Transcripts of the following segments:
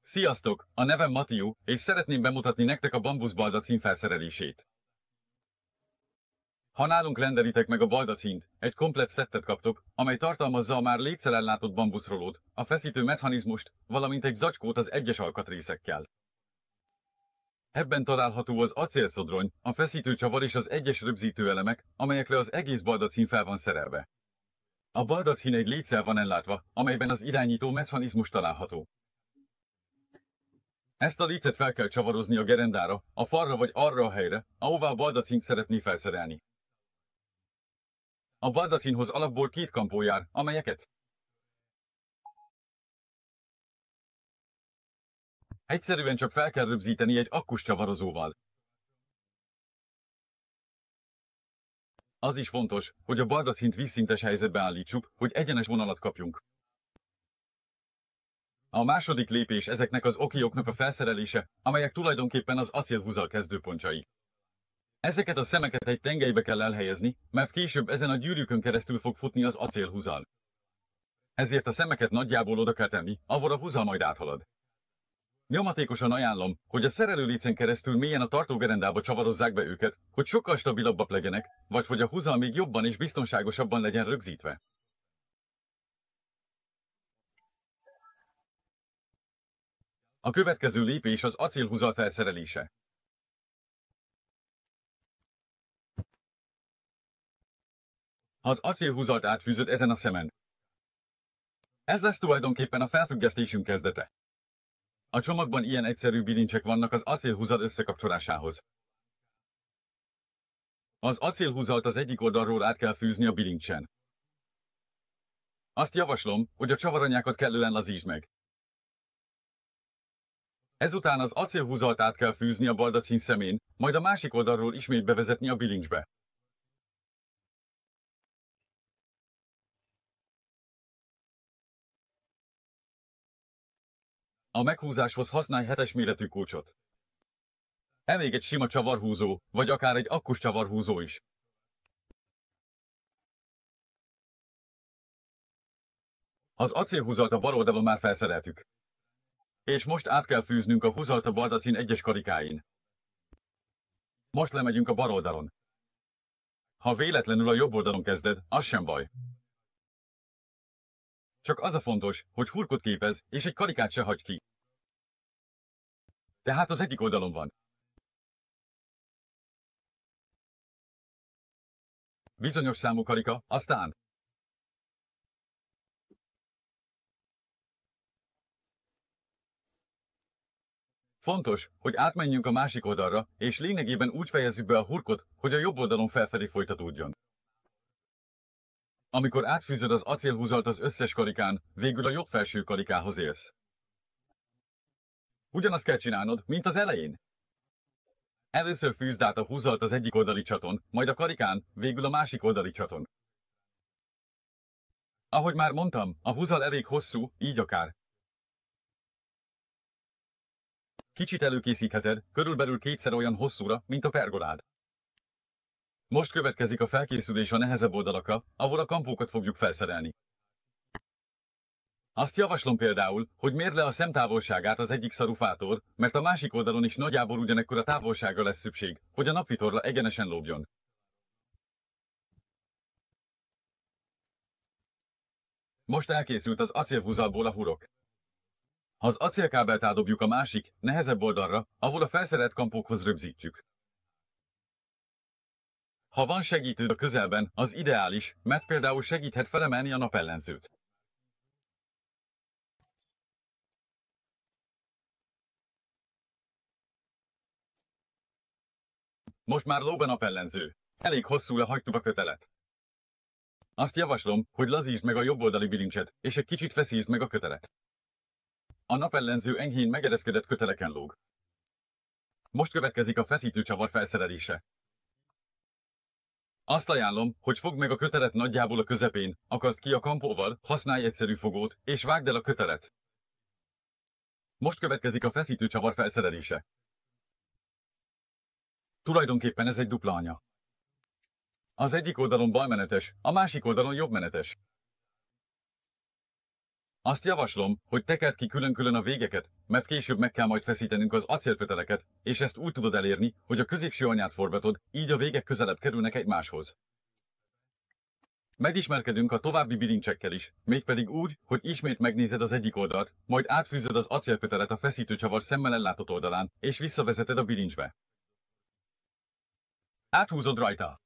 Sziasztok! A nevem Matthew, és szeretném bemutatni nektek a bambuszbaldacin felszerelését. Ha nálunk rendelitek meg a baldacint, egy komplett szettet kaptok, amely tartalmazza a már létszer ellátott bambuszrolót, a feszítő mechanizmust, valamint egy zacskót az egyes alkatrészekkel. Ebben található az acélszodrony, a feszítőcsavar és az egyes rögzítőelemek, amelyekre az egész baldacin fel van szerelve. A baldacin egy létszer van ellátva, amelyben az irányító mechanizmus található. Ezt a lécet fel kell csavarozni a gerendára, a falra vagy arra a helyre, ahová a baldacint szeretné felszerelni. A baldacinhoz alapból 2 kampó jár, amelyeket egyszerűen csak fel kell rögzíteni egy akkus csavarozóval. Az is fontos, hogy a baldacint vízszintes helyzetbe állítsuk, hogy egyenes vonalat kapjunk. A második lépés ezeknek az okioknak a felszerelése, amelyek tulajdonképpen az acélhúzal kezdőpontjai. Ezeket a szemeket egy tengelybe kell elhelyezni, mert később ezen a gyűrűkön keresztül fog futni az acélhúzal. Ezért a szemeket nagyjából oda kell tenni, ahol a húzal majd áthalad. Nyomatékosan ajánlom, hogy a szerelőlécen keresztül mélyen a tartógerendába csavarozzák be őket, hogy sokkal stabilabbak legyenek, vagy hogy a húzal még jobban és biztonságosabban legyen rögzítve. A következő lépés az acélhúzal felszerelése. Az acélhúzalt átfűzött ezen a szemen. Ez lesz tulajdonképpen a felfüggesztésünk kezdete. A csomagban ilyen egyszerű bilincsek vannak az acélhúzal összekapcsolásához. Az acélhúzalt az egyik oldalról át kell fűzni a bilincsen. Azt javaslom, hogy a csavaranyákat kellően lazítsd meg. Ezután az acélhúzalt át kell fűzni a baldacin szemén, majd a másik oldalról ismét bevezetni a bilincsbe. A meghúzáshoz használj 7-es méretű kulcsot. Elég egy sima csavarhúzó, vagy akár egy akkus csavarhúzó is. Az acélhúzalt a bal oldalon már felszereltük. És most át kell fűznünk a húzalt a baldacin egyes karikáin. Most lemegyünk a bal oldalon. Ha véletlenül a jobb oldalon kezded, az sem baj. Csak az a fontos, hogy hurkot képez, és egy karikát se hagy ki. Tehát az egyik oldalon van. Bizonyos számú karika, aztán fontos, hogy átmenjünk a másik oldalra, és lényegében úgy fejezzük be a hurkot, hogy a jobb oldalon felfelé folytatódjon. Amikor átfűzöd az acélhúzalt az összes karikán, végül a jobb felső karikához érsz. Ugyanazt kell csinálnod, mint az elején. Először fűzd át a húzalt az egyik oldali csaton, majd a karikán, végül a másik oldali csaton. Ahogy már mondtam, a húzal elég hosszú, így akár. Kicsit előkészítheted, körülbelül 2-szer olyan hosszúra, mint a pergolád. Most következik a felkészülés a nehezebb oldalakra, ahol a kampókat fogjuk felszerelni. Azt javaslom például, hogy mérd le a szemtávolságát az egyik szarufától, mert a másik oldalon is nagyjából ugyanekkora távolságra lesz szükség, hogy a napvitorla egyenesen lógjon. Most elkészült az acélhúzalból a hurok. Az acélkábelt átdobjuk a másik, nehezebb oldalra, ahol a felszerelt kampókhoz rögzítjük. Ha van segítőd a közelben, az ideális, mert például segíthet felemelni a napellenzőt. Most már lóg a napellenző. Elég hosszúra hagytuk a kötelet. Azt javaslom, hogy lazítsd meg a jobb oldali bilincset, és egy kicsit feszítsd meg a kötelet. A napellenző enyhén megereszkedett köteleken lóg. Most következik a feszítőcsavar felszerelése. Azt ajánlom, hogy fogd meg a kötelet nagyjából a közepén, akaszd ki a kampóval, használj egyszerű fogót, és vágd el a kötelet. Most következik a feszítőcsavar felszerelése. Tulajdonképpen ez egy dupla anya. Az egyik oldalon balmenetes, a másik oldalon jobbmenetes. Azt javaslom, hogy tekerd ki külön-külön a végeket, mert később meg kell majd feszítenünk az acélköteleket, és ezt úgy tudod elérni, hogy a középső anyát forgatod, így a végek közelebb kerülnek egymáshoz. Megismerkedünk a további bilincsekkel is, mégpedig úgy, hogy ismét megnézed az egyik oldalt, majd átfűzöd az acélkötelet a feszítőcsavar szemmel ellátott oldalán, és visszavezeted a bilincsbe. Áthúzod rajta.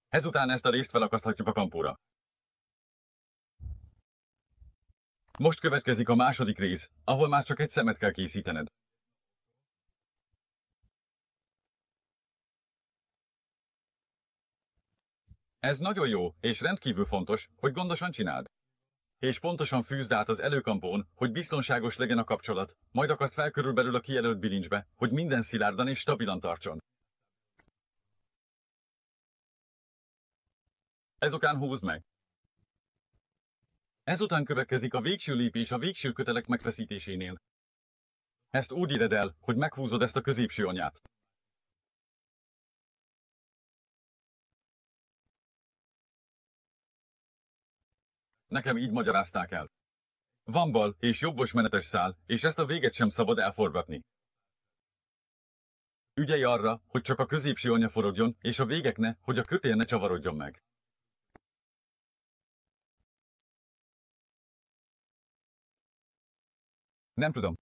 Ezután ezt a részt felakaszthatjuk a kampóra. Most következik a második rész, ahol már csak egy szemet kell készítened. Ez nagyon jó, és rendkívül fontos, hogy gondosan csináld. És pontosan fűzd át az előkampón, hogy biztonságos legyen a kapcsolat, majd akaszt fel körülbelül a kijelölt bilincsbe, hogy minden szilárdan és stabilan tartson. Ezután húzd meg. Ezután következik a végső lépés a végső kötelek megfeszítésénél. Ezt úgy éred el, hogy meghúzod ezt a középső anyát. Nekem így magyarázták el. Van bal és jobbos menetes szál, és ezt a véget sem szabad elforgatni. Ügyelj arra, hogy csak a középső anya forogjon, és a végek ne, hogy a kötél ne csavarodjon meg. Nem tudom.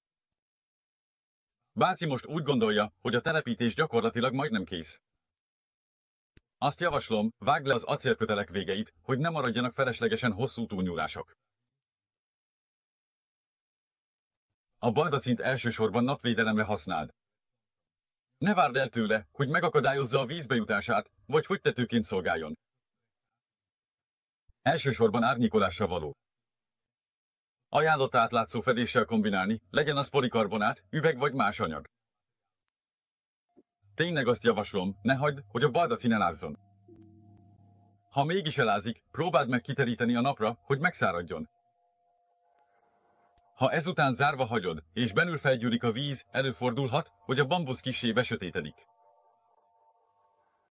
Bácsi most úgy gondolja, hogy a telepítés gyakorlatilag majdnem kész. Azt javaslom, vágd le az acélkötelek végeit, hogy ne maradjanak feleslegesen hosszú túlnyúlások. A baldacint elsősorban napvédelemre használd. Ne várd el tőle, hogy megakadályozza a vízbe jutását, vagy fogytetőként szolgáljon. Elsősorban árnyékolásra való. Ajánlott átlátszó fedéssel kombinálni, legyen az polikarbonát, üveg vagy más anyag. Tényleg azt javaslom, ne hagyd, hogy a baldacin elázzon. Ha mégis elázik, próbáld meg kiteríteni a napra, hogy megszáradjon. Ha ezután zárva hagyod, és belül felgyűlik a víz, előfordulhat, hogy a bambusz kissé besötétedik.